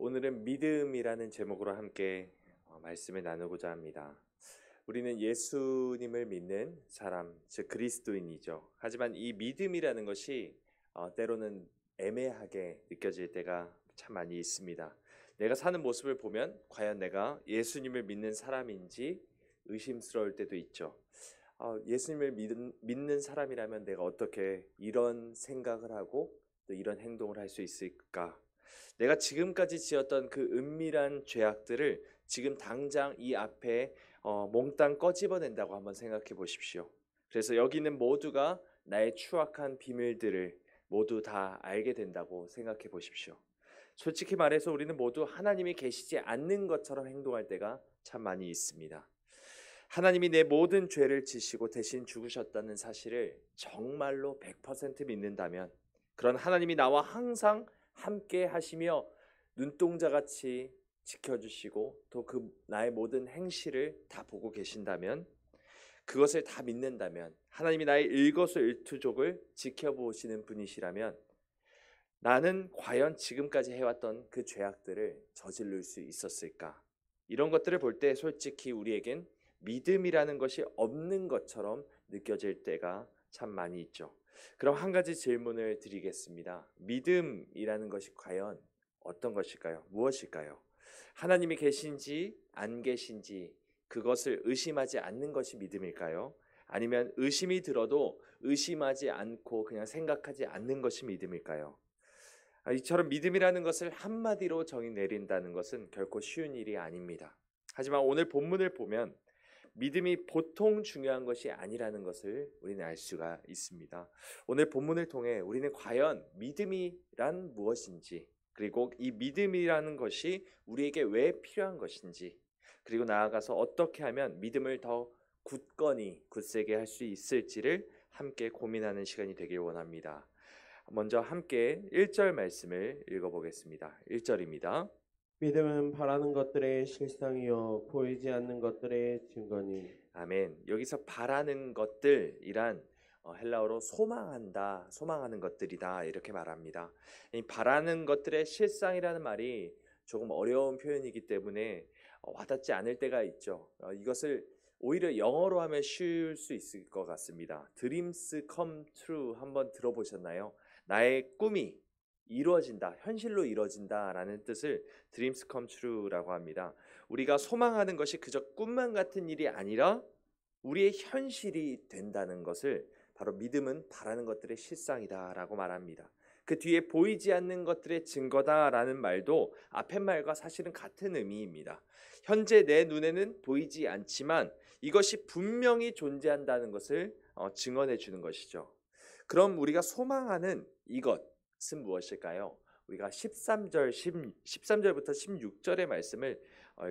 오늘은 믿음이라는 제목으로 함께 말씀을 나누고자 합니다. 우리는 예수님을 믿는 사람, 즉 그리스도인이죠. 하지만 이 믿음이라는 것이 때로는 애매하게 느껴질 때가 참 많이 있습니다. 내가 사는 모습을 보면 과연 내가 예수님을 믿는 사람인지 의심스러울 때도 있죠. 예수님을 믿는 사람이라면 내가 어떻게 이런 생각을 하고 또 이런 행동을 할 수 있을까? 내가 지금까지 지었던 그 은밀한 죄악들을 지금 당장 이 앞에 몽땅 꺼집어낸다고 한번 생각해 보십시오. 그래서 여기 있는 모두가 나의 추악한 비밀들을 모두 다 알게 된다고 생각해 보십시오. 솔직히 말해서 우리는 모두 하나님이 계시지 않는 것처럼 행동할 때가 참 많이 있습니다. 하나님이 내 모든 죄를 지시고 대신 죽으셨다는 사실을 정말로 100% 믿는다면, 그런 하나님이 나와 항상 함께 하시며 눈동자같이 지켜주시고 또 그 나의 모든 행실을 다 보고 계신다면, 그것을 다 믿는다면, 하나님이 나의 일거수일투족을 지켜보시는 분이시라면 나는 과연 지금까지 해왔던 그 죄악들을 저지를 수 있었을까? 이런 것들을 볼 때 솔직히 우리에겐 믿음이라는 것이 없는 것처럼 느껴질 때가 참 많이 있죠. 그럼 한 가지 질문을 드리겠습니다. 믿음이라는 것이 과연 어떤 것일까요? 무엇일까요? 하나님이 계신지 안 계신지 그것을 의심하지 않는 것이 믿음일까요? 아니면 의심이 들어도 의심하지 않고 그냥 생각하지 않는 것이 믿음일까요? 이처럼 믿음이라는 것을 한마디로 정의 내린다는 것은 결코 쉬운 일이 아닙니다. 하지만 오늘 본문을 보면 믿음이 보통 중요한 것이 아니라는 것을 우리는 알 수가 있습니다. 오늘 본문을 통해 우리는 과연 믿음이란 무엇인지, 그리고 이 믿음이라는 것이 우리에게 왜 필요한 것인지, 그리고 나아가서 어떻게 하면 믿음을 더 굳세게 할 수 있을지를 함께 고민하는 시간이 되길 원합니다. 먼저 함께 1절 말씀을 읽어보겠습니다. 1절입니다. 믿음은 바라는 것들의 실상이요 보이지 않는 것들의 증거니. 아멘. 여기서 바라는 것들이란 헬라어로 소망한다, 소망하는 것들이다 이렇게 말합니다. 이 바라는 것들의 실상이라는 말이 조금 어려운 표현이기 때문에 와닿지 않을 때가 있죠. 이것을 오히려 영어로 하면 쉬울 수 있을 것 같습니다. Dreams come true 한번 들어보셨나요? 나의 꿈이 이루어진다, 현실로 이루어진다라는 뜻을 Dreams come true라고 합니다. 우리가 소망하는 것이 그저 꿈만 같은 일이 아니라 우리의 현실이 된다는 것을 바로 믿음은 바라는 것들의 실상이다라고 말합니다. 그 뒤에 보이지 않는 것들의 증거다라는 말도 앞의 말과 사실은 같은 의미입니다. 현재 내 눈에는 보이지 않지만 이것이 분명히 존재한다는 것을 증언해 주는 것이죠. 그럼 우리가 소망하는 이것은 무엇일까요? 우리가 13절부터 16절의 말씀을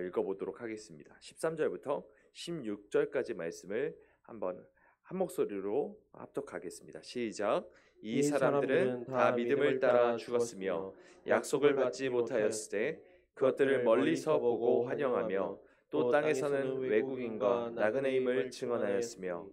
읽어보도록 하겠습니다. 13절부터 16절까지 말씀을 한번 한 목소리로 합독하겠습니다. 시작. 이 사람들은 다 믿음을 따라 죽었으며 약속을 받지 못하였을 때 그것들을 멀리서 보고 환영하며 또 땅에서는 외국인과 나그네임을 증언하였으며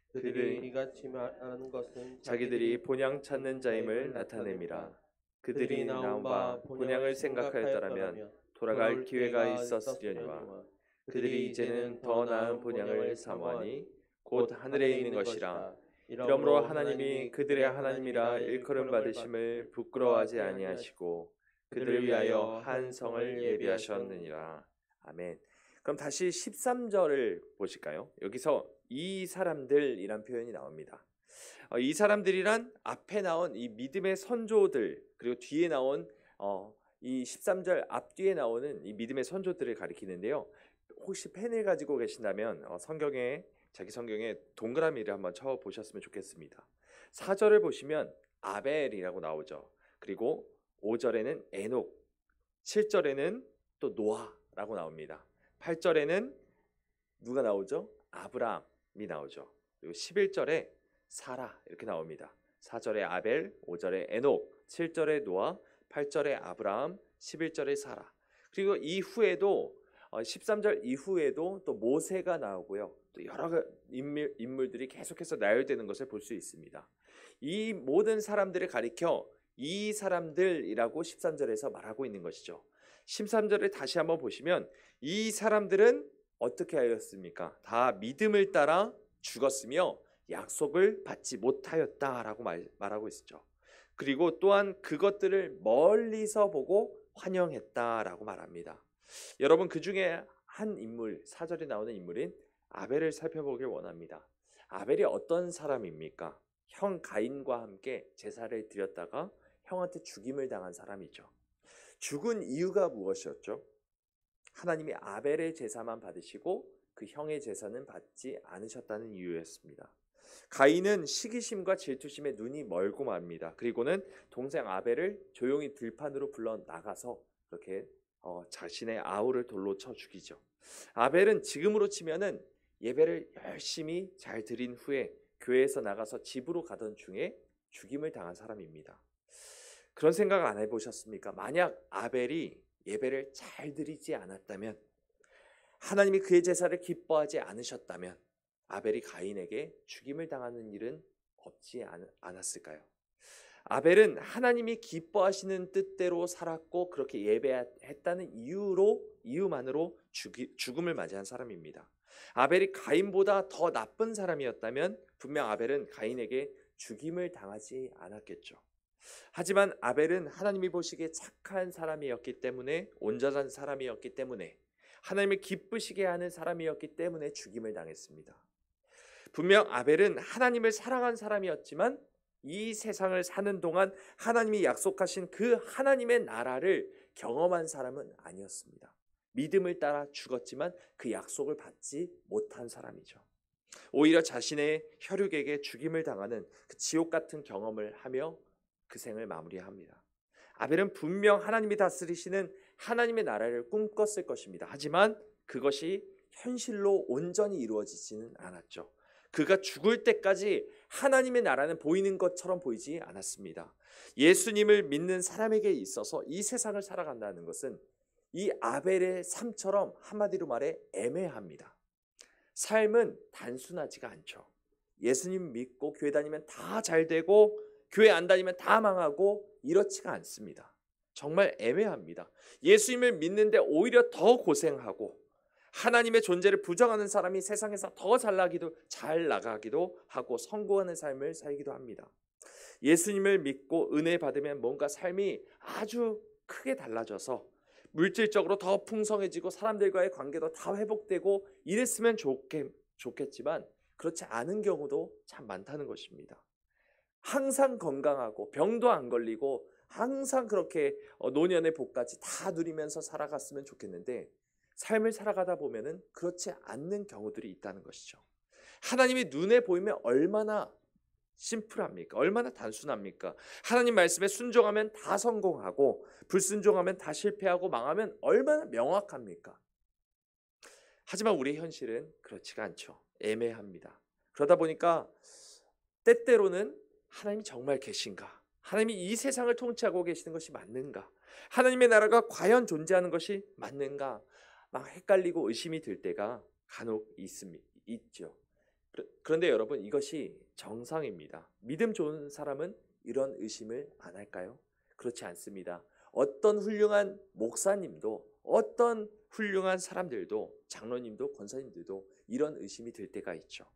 그들이 이같이 말하는 것은 자기들이 본향 찾는 자임을 나타냅니다. 그들이 나온 바 본향을 생각하였더라면 돌아갈 기회가 있었으려니와 그들이 이제는 더 나은 본향을 사모하니 곧 하늘에 있는 것이라. 이러므로 하나님이 그들의 하나님이라 일컬음 받으심을 부끄러워하지 아니하시고 그들을 위하여 한 성을 예비하셨느니라. 아멘. 그럼 다시 13절을 보실까요? 여기서 이 사람들이란 표현이 나옵니다. 이 사람들이란 앞에 나온 이 믿음의 선조들, 그리고 뒤에 나온 이 13절 앞뒤에 나오는 이 믿음의 선조들을 가리키는데요. 혹시 펜을 가지고 계신다면 자기 성경에 동그라미를 한번 쳐 보셨으면 좋겠습니다. 4절을 보시면 아벨이라고 나오죠. 그리고 5절에는 에녹, 7절에는 또 노아라고 나옵니다. 8절에는 누가 나오죠? 아브라함이 나오죠. 그리고 11절에 사라 이렇게 나옵니다. 4절에 아벨, 5절에 에녹, 7절에 노아, 8절에 아브라함, 11절에 사라. 그리고 이후에도 13절 이후에도 또 모세가 나오고요. 또 여러 인물들이 계속해서 나열되는 것을 볼 수 있습니다. 이 모든 사람들을 가리켜 이 사람들이라고 13절에서 말하고 있는 것이죠. 13절을 다시 한번 보시면 이 사람들은 어떻게 하였습니까? 다 믿음을 따라 죽었으며 약속을 받지 못하였다라고 말하고 있죠. 그리고 또한 그것들을 멀리서 보고 환영했다라고 말합니다. 여러분, 그 중에 한 인물, 4절에 나오는 인물인 아벨을 살펴보길 원합니다. 아벨이 어떤 사람입니까? 형 가인과 함께 제사를 드렸다가 형한테 죽임을 당한 사람이죠. 죽은 이유가 무엇이었죠? 하나님이 아벨의 제사만 받으시고 그 형의 제사는 받지 않으셨다는 이유였습니다. 가인은 시기심과 질투심에 눈이 멀고 맙니다. 그리고는 동생 아벨을 조용히 들판으로 불러 나가서 그렇게 자신의 아우를 돌로 쳐 죽이죠. 아벨은 지금으로 치면은 예배를 열심히 잘 드린 후에 교회에서 나가서 집으로 가던 중에 죽임을 당한 사람입니다. 그런 생각 안 해보셨습니까? 만약 아벨이 예배를 잘 드리지 않았다면, 하나님이 그의 제사를 기뻐하지 않으셨다면 아벨이 가인에게 죽임을 당하는 일은 없지 않았을까요? 아벨은 하나님이 기뻐하시는 뜻대로 살았고 그렇게 예배했다는 이유만으로 죽음을 맞이한 사람입니다. 아벨이 가인보다 더 나쁜 사람이었다면 분명 아벨은 가인에게 죽임을 당하지 않았겠죠. 하지만 아벨은 하나님이 보시기에 착한 사람이었기 때문에, 온전한 사람이었기 때문에, 하나님을 기쁘시게 하는 사람이었기 때문에 죽임을 당했습니다. 분명 아벨은 하나님을 사랑한 사람이었지만 이 세상을 사는 동안 하나님이 약속하신 그 하나님의 나라를 경험한 사람은 아니었습니다. 믿음을 따라 죽었지만 그 약속을 받지 못한 사람이죠. 오히려 자신의 혈육에게 죽임을 당하는 그 지옥 같은 경험을 하며 그 생을 마무리합니다. 아벨은 분명 하나님이 다스리시는 하나님의 나라를 꿈꿨을 것입니다. 하지만 그것이 현실로 온전히 이루어지지는 않았죠. 그가 죽을 때까지 하나님의 나라는 보이는 것처럼 보이지 않았습니다. 예수님을 믿는 사람에게 있어서 이 세상을 살아간다는 것은 이 아벨의 삶처럼 한마디로 말해 애매합니다. 삶은 단순하지가 않죠. 예수님 믿고 교회 다니면 다 잘 되고 교회 안 다니면 다 망하고 이렇지가 않습니다. 정말 애매합니다. 예수님을 믿는데 오히려 더 고생하고 하나님의 존재를 부정하는 사람이 세상에서 더 잘 나가기도 하고 성공하는 삶을 살기도 합니다. 예수님을 믿고 은혜 받으면 뭔가 삶이 아주 크게 달라져서 물질적으로 더 풍성해지고 사람들과의 관계도 다 회복되고 이랬으면 좋겠지만 그렇지 않은 경우도 참 많다는 것입니다. 항상 건강하고 병도 안 걸리고 항상 그렇게 노년의 복까지 다 누리면서 살아갔으면 좋겠는데 삶을 살아가다 보면은 그렇지 않는 경우들이 있다는 것이죠. 하나님이 눈에 보이면 얼마나 심플합니까? 얼마나 단순합니까? 하나님 말씀에 순종하면 다 성공하고 불순종하면 다 실패하고 망하면 얼마나 명확합니까? 하지만 우리의 현실은 그렇지가 않죠. 애매합니다. 그러다 보니까 때때로는 하나님이 정말 계신가? 하나님이 이 세상을 통치하고 계시는 것이 맞는가? 하나님의 나라가 과연 존재하는 것이 맞는가? 막 헷갈리고 의심이 들 때가 간혹 있죠. 그런데 여러분, 이것이 정상입니다. 믿음 좋은 사람은 이런 의심을 안 할까요? 그렇지 않습니다. 어떤 훌륭한 목사님도, 어떤 훌륭한 사람들도, 장로님도, 권사님들도 이런 의심이 들 때가 있죠.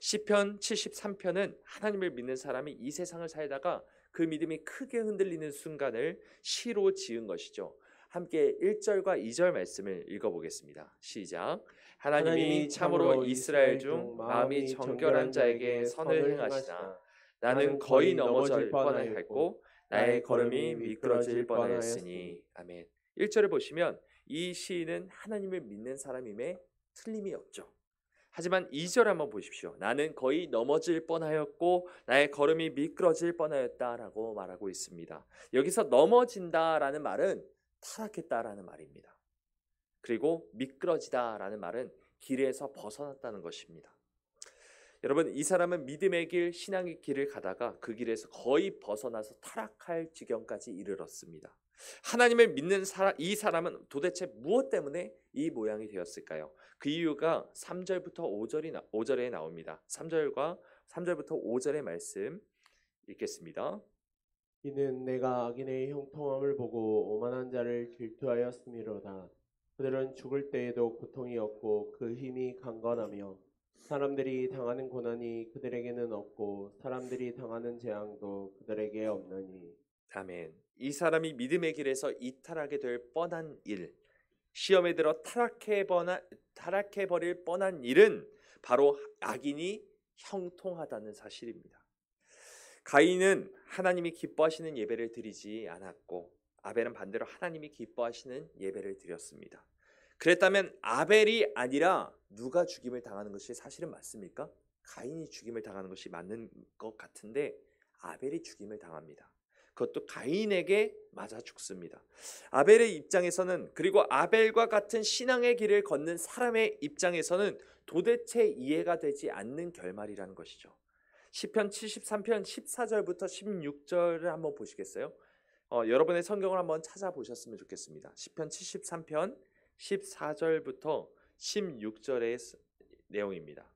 시편 73편은 하나님을 믿는 사람이 이 세상을 살다가 그 믿음이 크게 흔들리는 순간을 시로 지은 것이죠. 함께 1절과 2절 말씀을 읽어보겠습니다. 시작. 하나님이 참으로 이스라엘 중 마음이 정결한 자에게 선을 행하시나 나는 거의 넘어질 뻔하였고 나의 걸음이 미끄러질 뻔하였으니. 아멘. 1절을 보시면 이 시인은 하나님을 믿는 사람임에 틀림이 없죠. 하지만 2절 한번 보십시오. 나는 거의 넘어질 뻔하였고 나의 걸음이 미끄러질 뻔하였다라고 말하고 있습니다. 여기서 넘어진다라는 말은 타락했다라는 말입니다. 그리고 미끄러지다라는 말은 길에서 벗어났다는 것입니다. 여러분, 이 사람은 믿음의 길, 신앙의 길을 가다가 그 길에서 거의 벗어나서 타락할 지경까지 이르렀습니다. 하나님을 믿는 이 사람은 도대체 무엇 때문에 이 모양이 되었을까요? 그 이유가 3절부터 5절에 나옵니다. 3절부터 5절의 말씀 읽겠습니다. 이는 내가 악인의 형통함을 보고 오만한 자를 질투하였음이로다. 그들은 죽을 때에도 고통이 없고 그 힘이 강건하며 사람들이 당하는 고난이 그들에게는 없고 사람들이 당하는 재앙도 그들에게 없느니. 아멘. 이 사람이 믿음의 길에서 이탈하게 될 뻔한 일, 시험에 들어 타락해 버릴 뻔한 일은 바로 악인이 형통하다는 사실입니다. 가인은 하나님이 기뻐하시는 예배를 드리지 않았고 아벨은 반대로 하나님이 기뻐하시는 예배를 드렸습니다. 그랬다면 아벨이 아니라 누가 죽임을 당하는 것이 사실은 맞습니까? 가인이 죽임을 당하는 것이 맞는 것 같은데 아벨이 죽임을 당합니다. 그것도 가인에게 맞아 죽습니다. 아벨의 입장에서는, 그리고 아벨과 같은 신앙의 길을 걷는 사람의 입장에서는 도대체 이해가 되지 않는 결말이라는 것이죠. 시편 73편 14절부터 16절을 한번 보시겠어요? 여러분의 성경을 한번 찾아보셨으면 좋겠습니다. 시편 73편 14절부터 16절의 내용입니다.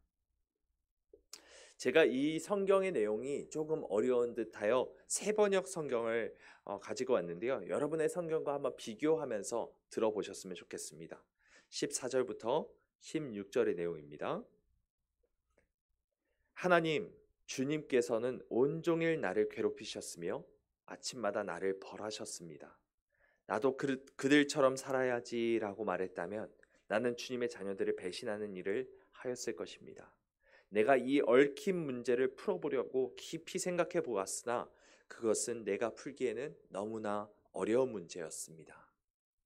제가 이 성경의 내용이 조금 어려운 듯하여 세번역 성경을 가지고 왔는데요. 여러분의 성경과 한번 비교하면서 들어보셨으면 좋겠습니다. 14절부터 16절의 내용입니다. 하나님, 주님께서는 온종일 나를 괴롭히셨으며 아침마다 나를 벌하셨습니다. 나도 그들처럼 살아야지라고 말했다면 나는 주님의 자녀들을 배신하는 일을 하였을 것입니다. 내가 이 얽힌 문제를 풀어보려고 깊이 생각해 보았으나 그것은 내가 풀기에는 너무나 어려운 문제였습니다.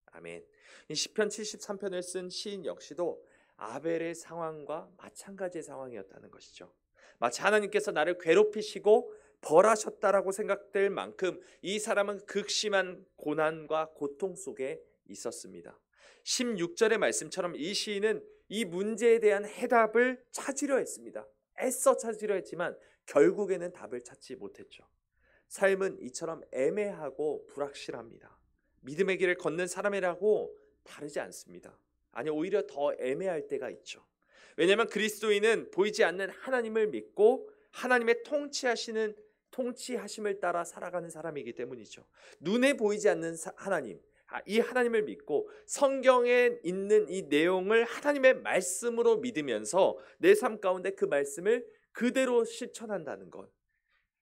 아멘. 이 시편 73편을 쓴 시인 역시도 아벨의 상황과 마찬가지의 상황이었다는 것이죠. 마치 하나님께서 나를 괴롭히시고 벌하셨다라고 생각될 만큼 이 사람은 극심한 고난과 고통 속에 있었습니다. 16절의 말씀처럼 이 시인은 이 문제에 대한 해답을 찾으려 했습니다. 애써 찾으려 했지만 결국에는 답을 찾지 못했죠. 삶은 이처럼 애매하고 불확실합니다. 믿음의 길을 걷는 사람이라고 다르지 않습니다. 아니, 오히려 더 애매할 때가 있죠. 왜냐하면 그리스도인은 보이지 않는 하나님을 믿고 하나님의 통치하심을 따라 살아가는 사람이기 때문이죠. 눈에 보이지 않는 하나님, 이 하나님을 믿고 성경에 있는 이 내용을 하나님의 말씀으로 믿으면서 내 삶 가운데 그 말씀을 그대로 실천한다는 것.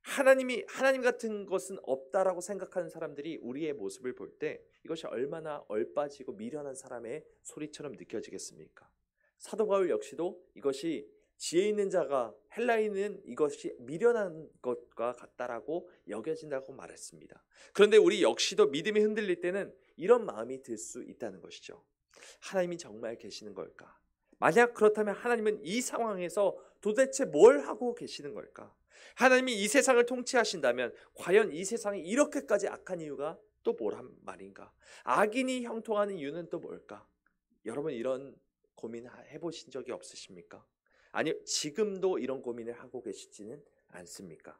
하나님 같은 것은 없다라고 생각하는 사람들이 우리의 모습을 볼 때 이것이 얼마나 얼빠지고 미련한 사람의 소리처럼 느껴지겠습니까? 사도 바울 역시도 이것이 지혜 있는 자가 헬라인은 이것이 미련한 것과 같다라고 여겨진다고 말했습니다. 그런데 우리 역시도 믿음이 흔들릴 때는 이런 마음이 들 수 있다는 것이죠. 하나님이 정말 계시는 걸까? 만약 그렇다면 하나님은 이 상황에서 도대체 뭘 하고 계시는 걸까? 하나님이 이 세상을 통치하신다면 과연 이 세상이 이렇게까지 악한 이유가 또 뭐란 말인가? 악인이 형통하는 이유는 또 뭘까? 여러분 이런 고민 해보신 적이 없으십니까? 아니, 지금도 이런 고민을 하고 계시지는 않습니까?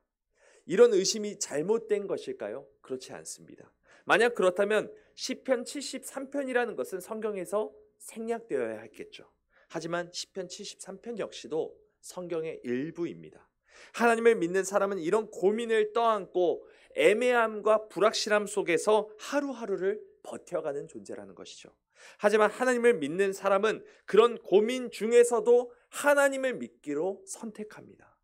이런 의심이 잘못된 것일까요? 그렇지 않습니다. 만약 그렇다면 시편 73편이라는 것은 성경에서 생략되어야 했겠죠. 하지만 시편 73편 역시도 성경의 일부입니다. 하나님을 믿는 사람은 이런 고민을 떠안고 애매함과 불확실함 속에서 하루하루를 버텨가는 존재라는 것이죠. 하지만 하나님을 믿는 사람은 그런 고민 중에서도 하나님을 믿기로 선택합니다.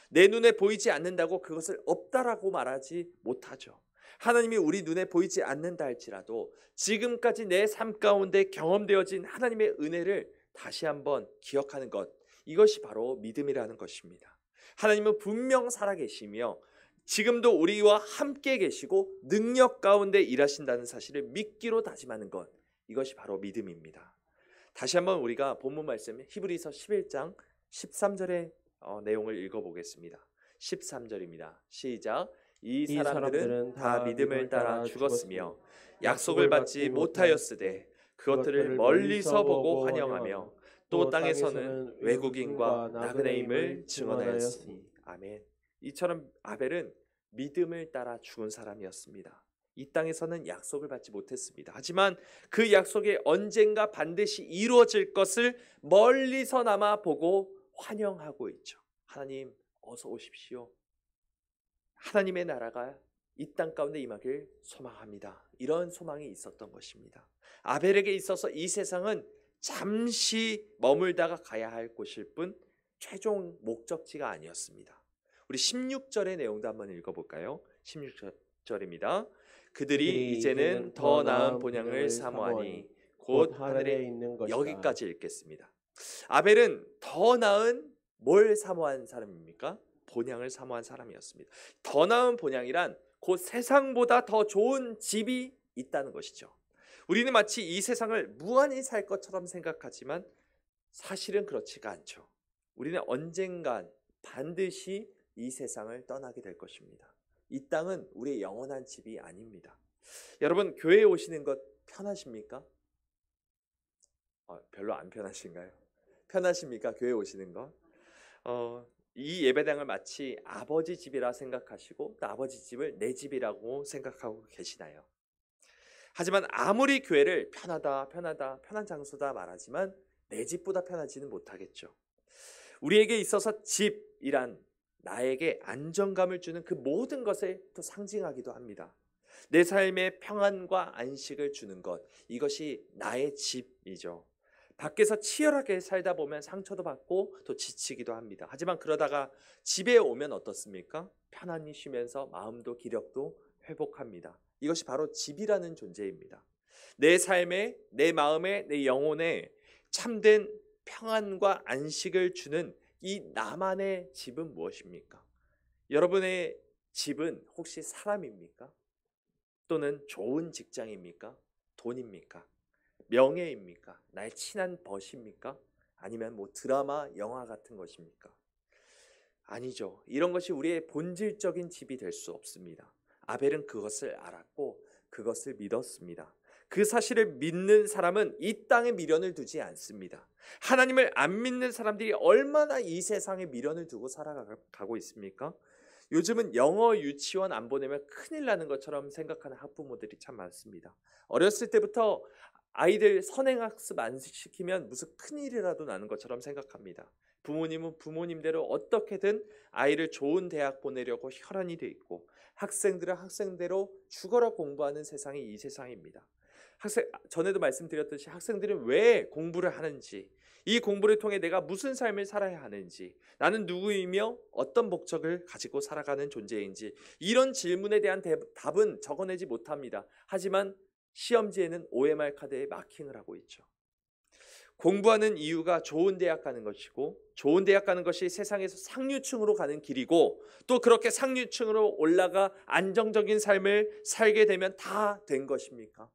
내 눈에 보이지 않는다고 그것을 없다라고 말하지 못하죠. 하나님이 우리 눈에 보이지 않는다 할지라도 지금까지 내 삶 가운데 경험되어진 하나님의 은혜를 다시 한번 기억하는 것, 이것이 바로 믿음이라는 것입니다. 하나님은 분명 살아계시며 지금도 우리와 함께 계시고 능력 가운데 일하신다는 사실을 믿기로 다짐하는 것, 이것이 바로 믿음입니다. 다시 한번 우리가 본문 말씀 히브리서 11장 13절의 내용을 읽어보겠습니다. 13절입니다. 시작. 이 사람들은 다 믿음을 따라 죽었으며 약속을 받지 못하였으되 그것들을 멀리서 보고 환영하며 또 땅에서는 외국인과 나그네임을 증언하였으니. 아멘. 이처럼 아벨은 믿음을 따라 죽은 사람이었습니다. 이 땅에서는 약속을 받지 못했습니다. 하지만 그 약속이 언젠가 반드시 이루어질 것을 멀리서나마 보고 환영하고 있죠. 하나님 어서 오십시오. 하나님의 나라가 이 땅 가운데 임하길 소망합니다. 이런 소망이 있었던 것입니다. 아벨에게 있어서 이 세상은 잠시 머물다가 가야 할 곳일 뿐 최종 목적지가 아니었습니다. 우리 16절의 내용도 한번 읽어볼까요? 16절입니다. 그들이 이제는 더 나은 본향을 사모하니 곧 하늘에 있는 것이다. 여기까지 읽겠습니다. 아벨은 더 나은 뭘 사모한 사람입니까? 본향을 사모한 사람이었습니다. 더 나은 본향이란 곧 세상보다 더 좋은 집이 있다는 것이죠. 우리는 마치 이 세상을 무한히 살 것처럼 생각하지만 사실은 그렇지가 않죠. 우리는 언젠간 반드시 이 세상을 떠나게 될 것입니다. 이 땅은 우리의 영원한 집이 아닙니다. 여러분, 교회에 오시는 것 편하십니까? 별로 안 편하신가요? 편하십니까? 교회 오시는 거? 이 예배당을 마치 아버지 집이라 생각하시고 또 아버지 집을 내 집이라고 생각하고 계시나요? 하지만 아무리 교회를 편한 장소다 말하지만 내 집보다 편하지는 못하겠죠. 우리에게 있어서 집이란 나에게 안정감을 주는 그 모든 것을 또 상징하기도 합니다. 내 삶에 평안과 안식을 주는 것, 이것이 나의 집이죠. 밖에서 치열하게 살다 보면 상처도 받고 또 지치기도 합니다. 하지만 그러다가 집에 오면 어떻습니까? 편안히 쉬면서 마음도 기력도 회복합니다. 이것이 바로 집이라는 존재입니다. 내 삶에, 내 마음에, 내 영혼에 참된 평안과 안식을 주는 이 나만의 집은 무엇입니까? 여러분의 집은 혹시 사람입니까? 또는 좋은 직장입니까? 돈입니까? 명예입니까? 나의 친한 벗입니까? 아니면 드라마, 영화 같은 것입니까? 아니죠. 이런 것이 우리의 본질적인 집이 될 수 없습니다. 아벨은 그것을 알았고 그것을 믿었습니다. 그 사실을 믿는 사람은 이 땅에 미련을 두지 않습니다. 하나님을 안 믿는 사람들이 얼마나 이 세상에 미련을 두고 살아가고 있습니까? 요즘은 영어 유치원 안 보내면 큰일 나는 것처럼 생각하는 학부모들이 참 많습니다. 어렸을 때부터 아이들 선행학습 안 시키면 무슨 큰일이라도 나는 것처럼 생각합니다. 부모님은 부모님대로 어떻게든 아이를 좋은 대학 보내려고 혈안이 돼 있고 학생들은 학생대로 죽어라 공부하는 세상이 이 세상입니다. 전에도 말씀드렸듯이 학생들은 왜 공부를 하는지, 이 공부를 통해 내가 무슨 삶을 살아야 하는지, 나는 누구이며 어떤 목적을 가지고 살아가는 존재인지, 이런 질문에 대한 답은 적어내지 못합니다. 하지만 시험지에는 OMR 카드에 마킹을 하고 있죠. 공부하는 이유가 좋은 대학 가는 것이고, 좋은 대학 가는 것이 세상에서 상류층으로 가는 길이고, 또 그렇게 상류층으로 올라가 안정적인 삶을 살게 되면 다 된 것입니까?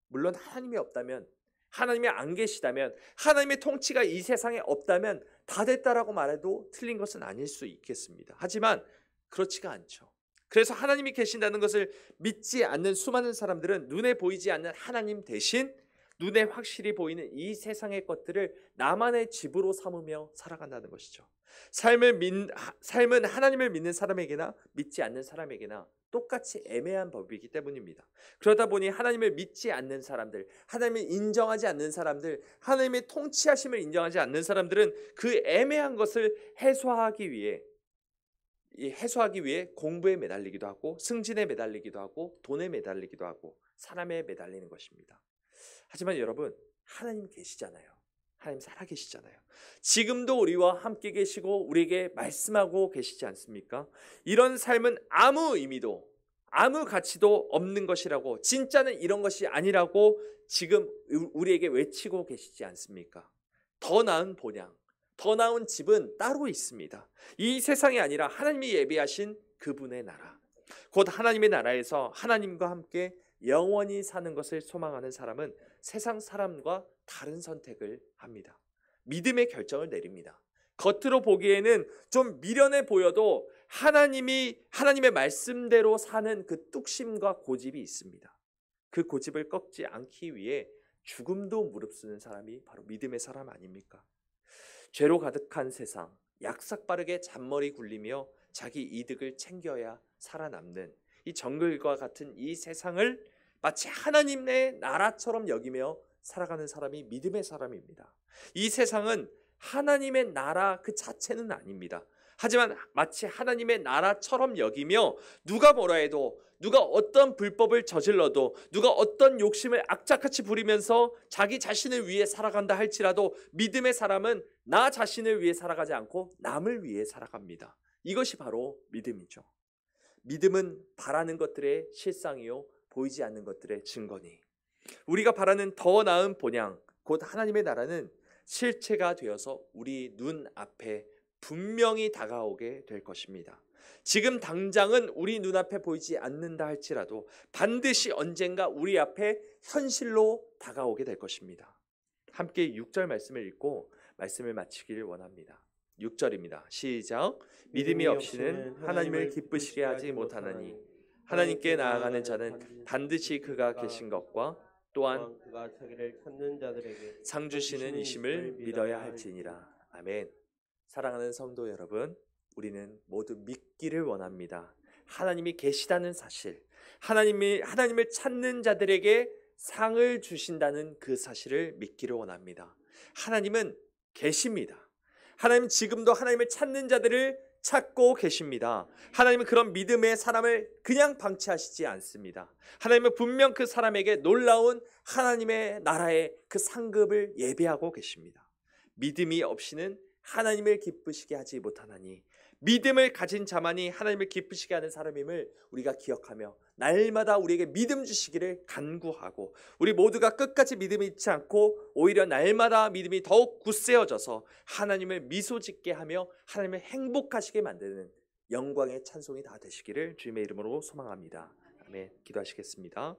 물론 하나님이 없다면, 하나님이 안 계시다면, 하나님의 통치가 이 세상에 없다면 다 됐다라고 말해도 틀린 것은 아닐 수 있겠습니다. 하지만 그렇지가 않죠. 그래서 하나님이 계신다는 것을 믿지 않는 수많은 사람들은 눈에 보이지 않는 하나님 대신 눈에 확실히 보이는 이 세상의 것들을 나만의 집으로 삼으며 살아간다는 것이죠. 삶은 하나님을 믿는 사람에게나 믿지 않는 사람에게나 똑같이 애매한 법이기 때문입니다. 그러다 보니 하나님을 믿지 않는 사람들, 하나님을 인정하지 않는 사람들, 하나님의 통치하심을 인정하지 않는 사람들은 그 애매한 것을 해소하기 위해 공부에 매달리기도 하고 승진에 매달리기도 하고 돈에 매달리기도 하고 사람에 매달리는 것입니다. 하지만 여러분, 하나님 계시잖아요. 하나님 살아계시잖아요. 지금도 우리와 함께 계시고 우리에게 말씀하고 계시지 않습니까? 이런 삶은 아무 의미도 아무 가치도 없는 것이라고, 진짜는 이런 것이 아니라고 지금 우리에게 외치고 계시지 않습니까? 더 나은 본향, 더 나은 집은 따로 있습니다. 이 세상이 아니라 하나님이 예비하신 그분의 나라, 곧 하나님의 나라에서 하나님과 함께 영원히 사는 것을 소망하는 사람은 세상 사람과 다른 선택을 합니다. 믿음의 결정을 내립니다. 겉으로 보기에는 좀 미련해 보여도 하나님의 말씀대로 사는 그 뚝심과 고집이 있습니다. 그 고집을 꺾지 않기 위해 죽음도 무릅쓰는 사람이 바로 믿음의 사람 아닙니까? 죄로 가득한 세상, 약삭빠르게 잔머리 굴리며 자기 이득을 챙겨야 살아남는 이 정글과 같은 이 세상을 마치 하나님의 나라처럼 여기며 살아가는 사람이 믿음의 사람입니다. 이 세상은 하나님의 나라 그 자체는 아닙니다. 하지만 마치 하나님의 나라처럼 여기며 누가 뭐라 해도, 누가 어떤 불법을 저질러도, 누가 어떤 욕심을 악착같이 부리면서 자기 자신을 위해 살아간다 할지라도 믿음의 사람은 나 자신을 위해 살아가지 않고 남을 위해 살아갑니다. 이것이 바로 믿음이죠. 믿음은 바라는 것들의 실상이요 보이지 않는 것들의 증거니, 우리가 바라는 더 나은 본향 곧 하나님의 나라는 실체가 되어서 우리 눈앞에 분명히 다가오게 될 것입니다. 지금 당장은 우리 눈앞에 보이지 않는다 할지라도 반드시 언젠가 우리 앞에 현실로 다가오게 될 것입니다. 함께 6절 말씀을 읽고 말씀을 마치길 원합니다. 6절입니다. 시작. 믿음이 없이는 하나님을 기쁘시게 하지 못하나니 하나님께 나아가는 자는 반드시 그가 계신 것과 또한 그가 자기를 찾는 자들에게 상 주시는 이심을 믿어야 할지니라. 아멘. 사랑하는 성도 여러분, 우리는 모두 믿기를 원합니다. 하나님이 계시다는 사실, 하나님을 찾는 자들에게 상을 주신다는 그 사실을 믿기를 원합니다. 하나님은 계십니다. 하나님은 지금도 하나님을 찾는 자들을 찾고 계십니다. 하나님은 그런 믿음의 사람을 그냥 방치하시지 않습니다. 하나님은 분명 그 사람에게 놀라운 하나님의 나라의 그 상급을 예비하고 계십니다. 믿음이 없이는 하나님을 기쁘시게 하지 못하나니, 믿음을 가진 자만이 하나님을 기쁘시게 하는 사람임을 우리가 기억하며 날마다 우리에게 믿음 주시기를 간구하고, 우리 모두가 끝까지 믿음이 잃지 않고 오히려 날마다 믿음이 더욱 굳세어져서 하나님을 미소 짓게 하며 하나님을 행복하시게 만드는 영광의 찬송이 다 되시기를 주님의 이름으로 소망합니다. 아멘. 기도하시겠습니다.